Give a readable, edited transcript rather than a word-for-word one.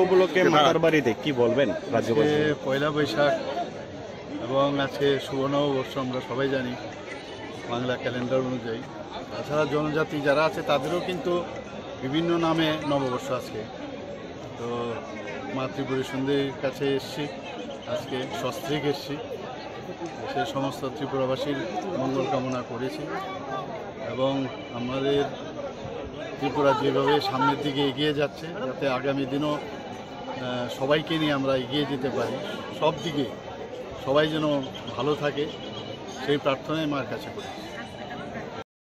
উপলক্ষে মাতার বাড়িতে কি বলবেন? রাজ্যবাসী পয়লা বৈশাখ এবং আজকে শুভ নববর্ষ আমরা সবাই জানি বাংলা ক্যালেন্ডার অনুযায়ী। তাছাড়া জনজাতি যারা আছে তাদেরও কিন্তু বিভিন্ন নামে নববর্ষ আজকে। তো মা ত্রিপুরী সুন্দরীর কাছে এসছি, আজকে সস্ত্রীক এসছি, সে সমস্ত ত্রিপুরাবাসীর মঙ্গল কামনা করেছি এবং আমাদের ত্রিপুরা যেভাবে সামনের দিকে এগিয়ে যাচ্ছে যাতে আগামী দিনও সবাইকে নিয়ে আমরা এগিয়ে যেতে পারি, সব দিকে সবাই যেন ভালো থাকে সেই প্রার্থনাই মার কাছে করি।